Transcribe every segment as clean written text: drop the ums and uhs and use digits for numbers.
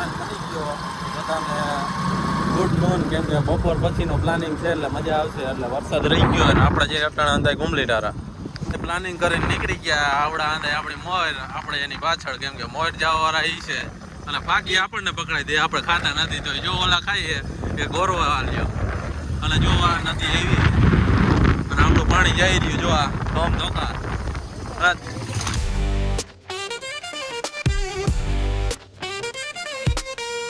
Plan બની ગયો બધાને ગુડ મોર્નિંગ કેમ કે બપોર પછીનો પ્લાનિંગ છે એટલે મજા આવશે એટલે વરસાદ રહી ગયો અને આપણે જે અટાણા અંદાજ ગુમલી ટારા પ્લાનિંગ કરીને નીકળી ગયા આવડા અંદાજ આપણી મોર આપણે એની પાછળ કેમ કે મોર જવાવાળા એ છે અને પાકી આપણને પકડાઈ દે આપણે ખાતા નથી તો જો ઓલા ખાઈએ એ ગોરવા લ્યો અને જો આ નથી એવી અને આપણું પાણી જઈ રહ્યું જો આ ધોમ ધોકા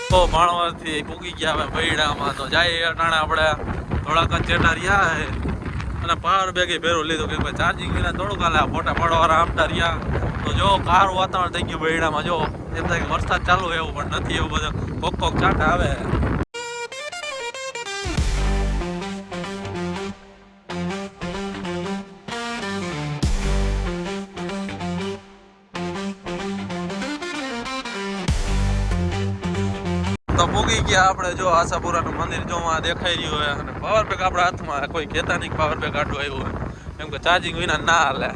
તો ભાણવાથી પૂગી ગયા હવે બૈડામાં તો જાય અટાણે આપણે થોડાક ચેટા રહ્યા હે અને પાવર બેગે ભેરું લીધું કે ભાઈ ચાર્જિંગ વિના થોડુંક હાલે ફોટા પાડવાળા આમતા રહ્યા તો જો કારું વાતાવરણ થઈ ગયું બૈડામાં જો એમ થાય કે વરસાદ ચાલુ એવું પણ નથી એવું બધું કોક કોક ચાટા આવે તો પૂગી ગયા આપણે જો આશાપુરાનું મંદિર જોવા દેખાઈ રહ્યું હોય અને પાવર બેગ આપણા હાથમાં કોઈ કહેતા નહીં પાવર બેગ આટલું આવ્યું હોય કેમ કે ચાર્જિંગ વિના ના હાલે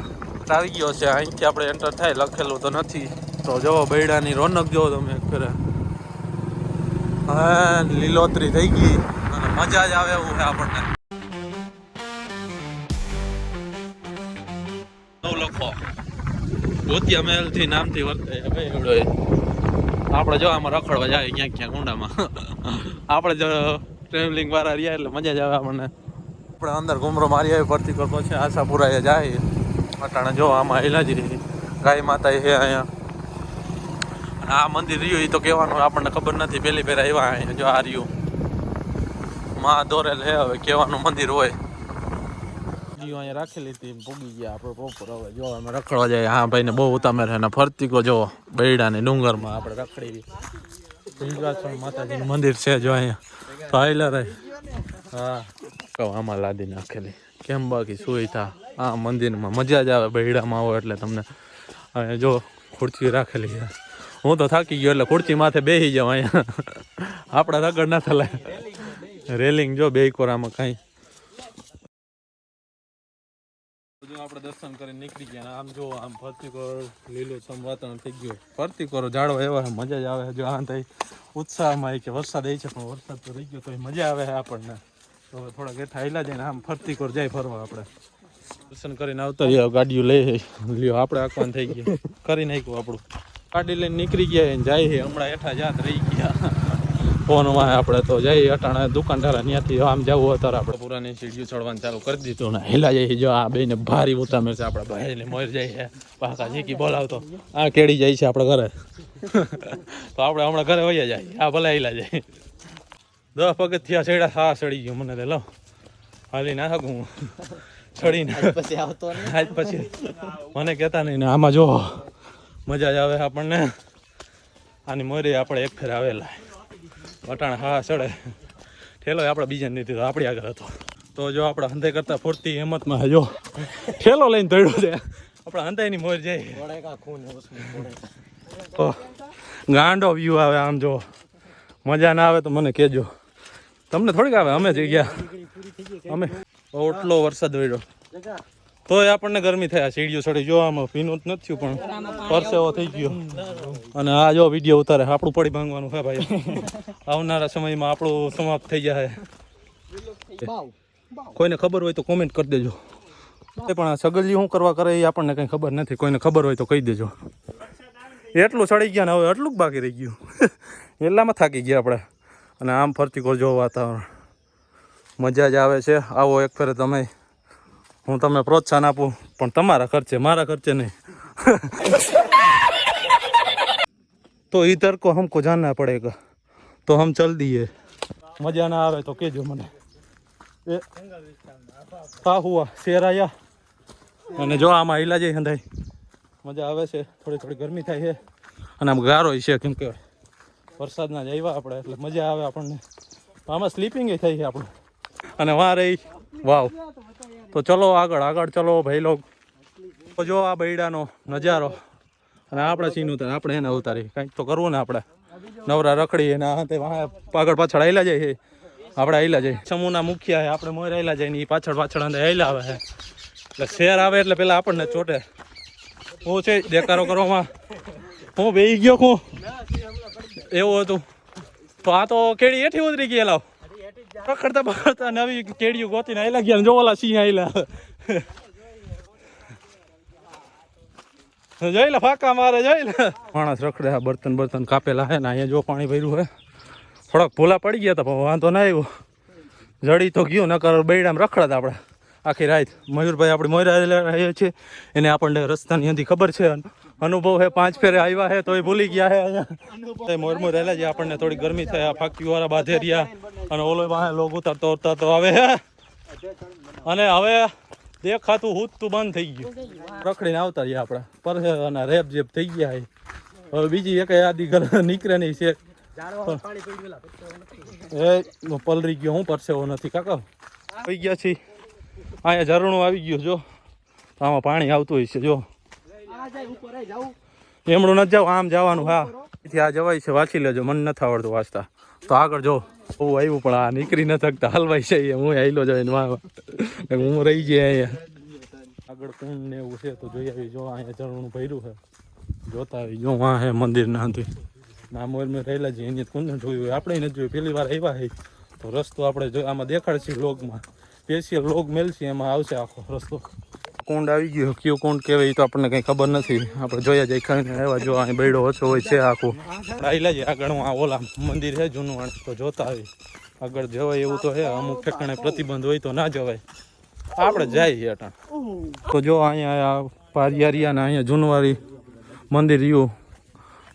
આવી ગયો છે અહીંથી આપણે એન્ટર થાય લખેલું તો નથી તો જો બૈડાની રોનક જો તમે ફરે હા લીલોતરી થઈ ગઈ અને મજા જ આવે એવું છે આપણને લખો ભૂતિયા મહેલ થી નામથી વર્તાય હવે એવડો આપણે જો આમાં રખડવા જાય ક્યાંક ક્યાંક ઊંડામાં આપણે જો ટ્રાવેલિંગ વાળા રહ્યા એટલે મજા જ આવે આપણને આપણે અંદર ઘુમરો મારી આવી ફરતી પર પછી આશાપુરા એ જાય અટાણે જો આમાં હિલાજી ગાય માતા છે અહીંયા અને આ મંદિર રહ્યું એ તો કહેવાનું આપણને ખબર નથી પહેલી ફેર આવ્યા અહીંયા જો આ રહ્યું માં દોરેલ છે હવે કહેવાનું મંદિર હોય અહીંયા રાખેલી હતી પૂગી ગયા આપણે પ્રોપર હવે જો અમે રખડવા જાય હા ભાઈને બહુ ઉતામેર છે અને ફરતી કો જો બૈડાની ડુંગરમાં આપણે રખડી હિંગળાચરણ માતાજીનું મંદિર છે જો અહીંયા તો આયલા રહે હા કહું આમાં લાદી નાખેલી કેમ બાકી સુવિધા આ મંદિરમાં મજા જ આવે બૈડામાં આવો એટલે તમને અહીંયા જો ખુરચી રાખેલી છે હું તો થાકી ગયો એટલે ખુરચી માથે બેસી જાઉં અહીંયા આપણા રગડ ના થલાય રેલિંગ જો બે કોરામાં કાંઈ જો આપણે દર્શન કરીને નીકળી ગયા આમ જો આમ ફરતી કરો લીલું વાતાવરણ થઈ ગયું ફરતી કરો ઝાડવા એવા મજા જ આવે જો આ થઈ ઉત્સાહમાં કે વરસાદ આવી છે પણ વરસાદ તો રહી ગયો તો મજા આવે આપણને તો થોડા ગેઠા હેલા જાય ને આમ ફરતી કર જાય ફરવા આપણે દર્શન કરીને આવતા રહ્યો ગાડીઓ લઈ લ્યો આપણે આખવાન થઈ ગયા કરી નાખ્યું આપણું ગાડી લઈને નીકળી ગયા ને જાય હમણાં હેઠા જાત રહી ગયા ફોનમાં આપણે તો જઈએ અટાણા દુકાનદારા ત્યાંથી આમ જવું અત્યારે આપણે પુરાની સીડીઓ ચડવાનું ચાલુ કરી દીધું ને હેલા જઈએ જો આ બેને ભારી ઉતામેર છે આપણા ભાઈને મોર જાય પાકા જીકી બોલાવતો આ કેડી જાય છે આપણે ઘરે તો આપણે હમણાં ઘરે વયા જાય આ ભલે હેલા જાય 10 પગથિયા ચડ્યા હા ચડી ગયું મને લો હાલી ના શકું ચડીને આજ પછી મને કહેતા નહીં ને આમાં જો મજા જ આવે આપણને આની મોરી આપણે એક ફેર આવેલા વટાણ હા ચડે ઠેલો આપણે બીજા નથી તો આપણી આગળ હતો તો જો આપણે હંધાઈ કરતા ફૂટતી હિંમતમાં જો ઠેલો લઈને દોડ્યો છે આપણે હંધાઈની મોર જાય તો ગાંડો વ્યૂ આવે આમ જો મજા ના આવે તો મને કહેજો તમને થોડીક આવે અમે જઈ ગયા અમે ઓટલો વરસાદ પડ્યો તોય આપણને ગરમી થયા સીડીઓ ચડી જો આમાં પીનું જ નથી પણ પરસેવો થઈ ગયો અને આ જો વિડીયો ઉતારે આપણું પડી ભાંગવાનું છે ભાઈ આવનારા સમયમાં આપણું સમાપ્ત થઈ જાય કોઈને ખબર હોય તો કોમેન્ટ કરી દેજો પણ આ સગલજી શું કરવા કરે એ આપણને કંઈ ખબર નથી કોઈને ખબર હોય તો કહી દેજો એટલું ચડી ગયા ને હવે એટલું જ બાકી રહી ગયું એટલામાં થાકી ગયા આપણે અને આમ ફરતી કરજો વાતાવરણ મજા જ આવે છે આવો એક ફેરે તમે હું તમને પ્રોત્સાહન આપું પણ તમારા ખર્ચે મારા ખર્ચે નહીં તો इधर को हमको जानना पड़ेगा तो हम चल दिए मजा ना आवे तो कहो મને કા હુઆ શેર આયા અને જો આમાં હિલા જાય હંધાઈ મજા આવે છે થોડી ગરમી થાય છે અને આમ ગારો છે કેમ કે વરસાદના જ આવ્યા આપણે એટલે મજા આવે આપણને આમાં સ્લીપિંગ થઈ છે આપણે અને વાં રહી વાવ તો ચલો આગળ ચલો ભાઈ લોગ તો જો આ બૈડાનો નજારો અને આપણે સીન ઉતાર આપણે એને ઉતારી કંઈક તો કરવું ને આપણે નવરા રખડી એના હાથે આગળ પાછળ આવેલા જાય છે આપણે આવેલા જાય સમૂહના મુખિયા છે આપણે મોર આવેલા જાય ને એ પાછળ અંદર આવેલા આવે છે એટલે શેર આવે એટલે પેલા આપણને ચોટે હું છે દેખારો કરવામાં હું બેસી ગયો હું એવું હતું તો આ તો કેડી હેઠી ઉતરી ગઈ લાવ પકડતા પકડતા નવી કેડીઓ ગોતીને આયલા ગયા જો ઓલા સિંહ આયલા જોઈ લે ફાકા મારે જોઈ લે માણસ રખડે આ બર્તન કાપેલા હે ને અહીંયા જો પાણી ભર્યું હે થોડાક ભૂલા પડી ગયા હતા પણ વાંધો ના આવ્યો જડી તો ગયું નકર બૈડામાં રખડતા આપણે આખી રાત મયુરભાઈ આપણે મોયરા રહીએ છીએ એને આપણને રસ્તાની અંધી ખબર છે અનુભવ હે 5 ફેરે આવ્યા હે તોય ભૂલી ગયા હે અહીંયા મોરમોર રહેલા જે આપણને થોડી ગરમી થાય આ ફાંકીવાળા બાધેરિયા અને ઓલો વાહે લોગ ઉતારતો આવે હે અને હવે દેખાતું હૂતું બંધ થઈ ગયું રખડીને આવતા રહ્યા આપણે પર અને રેપ જેપ થઈ ગયા હે હવે બીજી એક યાદી ઘર નીકળે નહીં છે એ પલરી ગયો હું પરસેવો નથી કાકા આવી ગયા છીએ અહીંયા ઝરણું આવી ગયું જો આમાં પાણી આવતું હોય છે જો એમણું નથી જાવ આમ જવાનું હા એથી આ જવાય છે વાંચી લેજો મને નથી આવડતું વાંચતા તો આગળ જો બહુ આવ્યું પણ આ નીકળી ન શકતા હલવાઈ છે હું આયલો જાય હું રહી જાય અહીંયા આગળ કુંડ ને એવું છે તો જોઈ આવી જો અહીંયા ઝરણું ભર્યું છે જોતા આવી જો વાં હે મંદિર ના હતું ના મોરમાં રહેલા છે એની કુંડ જોયું હોય આપણે નથી જોયું પહેલી વાર આવ્યા છે તો રસ્તો આપણે જો આમાં દેખાડશે લોગમાં સ્પેશિયલ લોગ મેલશે એમાં આવશે આખો રસ્તો કુંડ આવી ગયો કયો કુંડ કહેવાય તો આપણને કંઈ ખબર નથી આપણે જોયા જાય ખાઈને આવ્યા જો અહીં બૈડો ઓછો હોય છે આખું આવેલા છે આગળ આ ઓલા મંદિર છે જૂનું વાણ તો જોતા આવી આગળ જવાય એવું તો છે અમુક ઠેકાણે પ્રતિબંધ હોય તો ના જવાય આપણે જાય અટાણ તો જો અહીંયા પારિયારિયા ને અહીંયા જૂનવારી મંદિર રહ્યું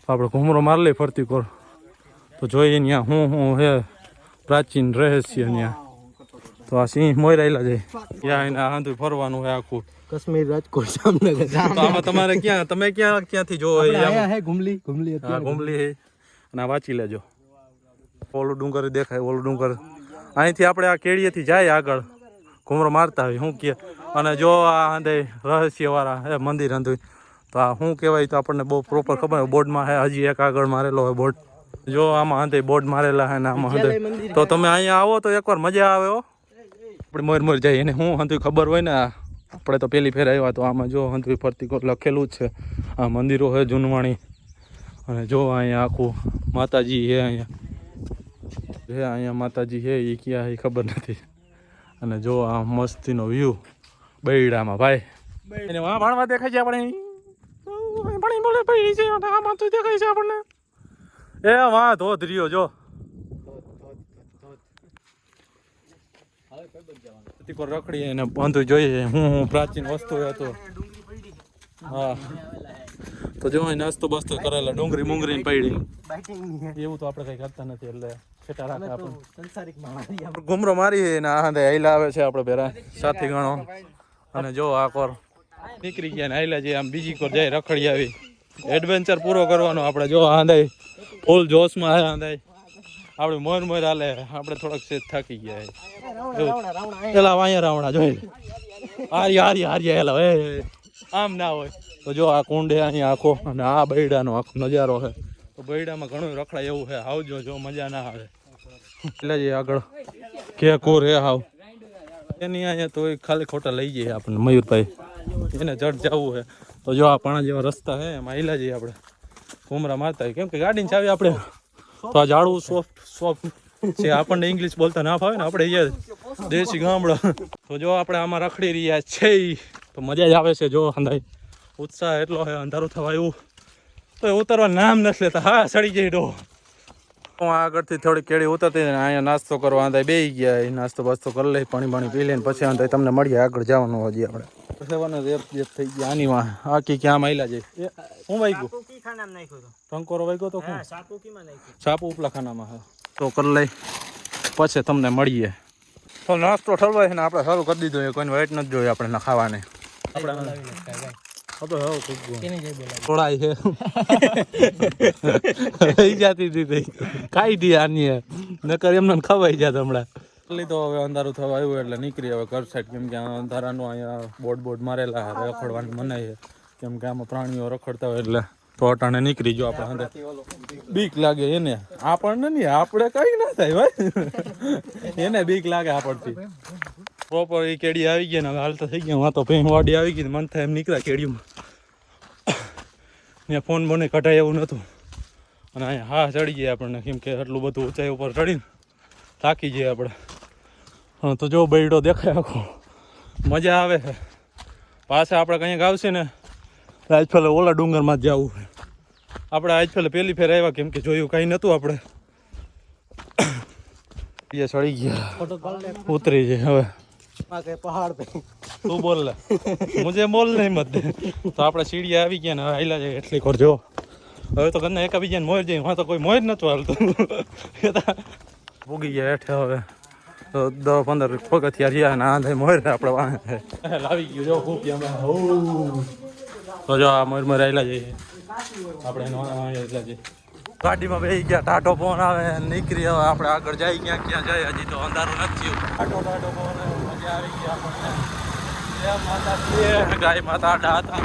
આપણે ઘૂમરો માર લઈ ફરતી કોર તો જોઈએ ત્યાં હું હે પ્રાચીન રહસ્ય ત્યાં તો આ સિંહ મોયરાયેલા છે ત્યાં એને આંધું ફરવાનું હોય આખું કાશ્મીર રાજકોટ જામનગર તો આમાં તમારે તમે ક્યાંથી જોવો હે ઘુમલી હા ઘુમલી હે અને આ વાંચી લેજો ઓલું ડુંગર દેખાય ઓલું ડુંગર અહીંથી આપણે આ કેળીએથી જાય આગળ ઘુમરો મારતા હોય શું કે અને જો આ આંધે રહસ્યવાળા હે મંદિર આંધું તો આ શું કહેવાય તો આપણને બહુ પ્રોપર ખબર હોય બોર્ડમાં હે હજી એક આગળ મારેલો હોય બોર્ડ જો આમાં આંધે બોર્ડ મારેલા હે ને આમાં આંધે તો તમે અહીંયા આવો તો એકવાર મજા આવે હો આપણે મોર જાય એને હું હંધું ખબર હોય ને આપણે તો પહેલી ફેર આવ્યા તો આમાં જો હંધું ફરતી લખેલું જ છે આ મંદિરો છે જૂનવાણી અને જો અહીંયા આખું માતાજી છે અહીંયા માતાજી છે એ ક્યાં એ ખબર નથી અને જો આ મસ્તીનો વ્યૂ બૈડામાં ભાઈ એને વાં ભણવા દેખાય છે આપણે ભણી બોલે પડી છે આમાં તો દેખાય છે આપણને એ વાં ધોધ રહ્યો જો રખડી એને બાંધું જોઈએ હું પ્રાચીન વસ્તુ હતો હા તો જો નાસ્તો બસ્તો કરેલા ડુંગળી મુંગરી પડી એવું તો આપણે કઈ કરતા નથી એટલે છેટા રાખે આપણે ઘુમરો મારી ને આ હાઈલા આવે છે આપણે પેલા સાથી ગણો અને જો આ કોર નીકળી ગયા ને હાઈલા જે આમ બીજી કોર જાય રખડી આવી એડવેન્ચર પૂરો કરવાનો આપણે જો આંધાઈ ફૂલ જોશમાં આંધાઈ આપણે મોર હાલે આપણે થોડાક સેજ થાકી ગયા પેલા અહીંયા રાવણા જોઈ હાર્યા હેલા આમ ના હોય તો જો આ કુંડે અહીંયા આખો અને આ બૈડાનો આખો નજારો છે તો બૈડામાં ઘણું રખડાય એવું છે આવજો જો મજા ના આવે એટલે જ આગળ કે કોર હે હાવ એની અહીંયા તો ખાલી ખોટા લઈ જઈએ આપણને મયુરભાઈ એને જડ જવું છે તો જો આ પાણા જેવા રસ્તા છે એમાં હિલા જઈએ આપણે ઘુમરા મારતા હોય કેમ કે ગાડીને ચાવી આપણે તો આ ઝાડવું સોફ્ટ છે આપણને ઇંગ્લિશ બોલતા ના ફાવે ને આપણે અહીંયા દેશી ગામડો તો જો આપણે આમાં રખડી રહ્યા છે તો મજા જ આવે છે જો અંધાઈ ઉત્સાહ એટલો છે અંધારું થવા એવું તો ઉતરવા નામ નથી લેતા હા સડી જાય ડો હું આગળથી થોડી કેળી ઉતરતી અહીંયા નાસ્તો કરવા અંધાઈ બેસી ગયા એ નાસ્તો બાસ્તો કરી લઈ પાણી પી લઈને પછી અંધાઈ તમને મળીએ આગળ જવાનું હજી આપણે સેવાના રેપ થઈ ગયા આની માં આખી ક્યાં માયલા જાય હું વાગ્યું ટંકોરો વાગ્યો તો સાપુ ઉપલા ખાનામાં હા તો કરી લઈ પછી તમને મળીએ તો નાસ્તો ઠરવાય છે ને આપણે સારું કરી દીધું કોઈને વાઈટ નથી જોઈએ આપણે ખાવાને થોડાય છે થઈ જતી હતી ખાઈ દી આની નકર એમને ખવાઈ જાત હમણાં લીધો હવે અંધારું થવા આવ્યું એટલે નીકળી હવે ઘર સાઈડ કેમ કે અંધારાનું અહીંયા બોર્ડ મારેલા રખડવાની મનાય છે કેમ કે આમાં પ્રાણીઓ રખડતા હોય એટલે તો અટાણે નીકળી જો આપણે બીક લાગે એને આપણને નહીં આપણે કઈ ના થાય ભાઈ એને બીક લાગે આપણથી પ્રોપર એ કેડી આવી ગઈ ને હવે હાલતા થઈ ગયા તો ભેં વાડી આવી ગઈ મન થાય એમ નીકળ્યા કેડીમાં ત્યાં ફોન બોને કઢાય એવું નહોતું અને અહીંયા હા ચડી ગયા આપણને, કેમ કે આટલું બધું ઊંચાઈ ઉપર ચડીને થાકી જઈએ આપણે. હા તો જો બૈડો દેખાય આખો, મજા આવે છે. પાછા આપણે કંઈક આવશે ને આજ ફેલે ઓલા ડુંગરમાં જ જવું છે. આપણે આજ ફેલે પહેલી ફેર આવ્યા, કેમ કે જોયું કંઈ નહોતું આપણે. એ ચડી ગયા, फोटो कॉल ले ઉતરી છે હવે. आके पहाड़ पे તું બોલ લે, મુજે બોલ નહીં મત દે. તો આપણે સીડી આવી ગયા ને હવે હાલ્યા જાય એટલી ખોર જો. હવે તો ઘરના એકાબીજાને મોર જઈએ, હા તો કોઈ મોર નતું હાલતું. ભૂગી ગયા હેઠે હવે તો 10-15 પગથિયા રહ્યા ને આ થાય મોર આપણે વાહે લાવી ગયું જો ખૂબ અમે. તો જો આ મોર હાલ્યા જઈએ આપણે એટલા જઈએ. ગાડીમાં બેસી ગયા, ટાટો પવન આવે, નીકળી હવે આપણે આગળ જાય. ક્યાં જાય હજી તો અંધારું નથી થયું. ટાટો પવન આવે, મજા આવી ગઈ આપણને. જય માતા, ગાય માતા ડાતા.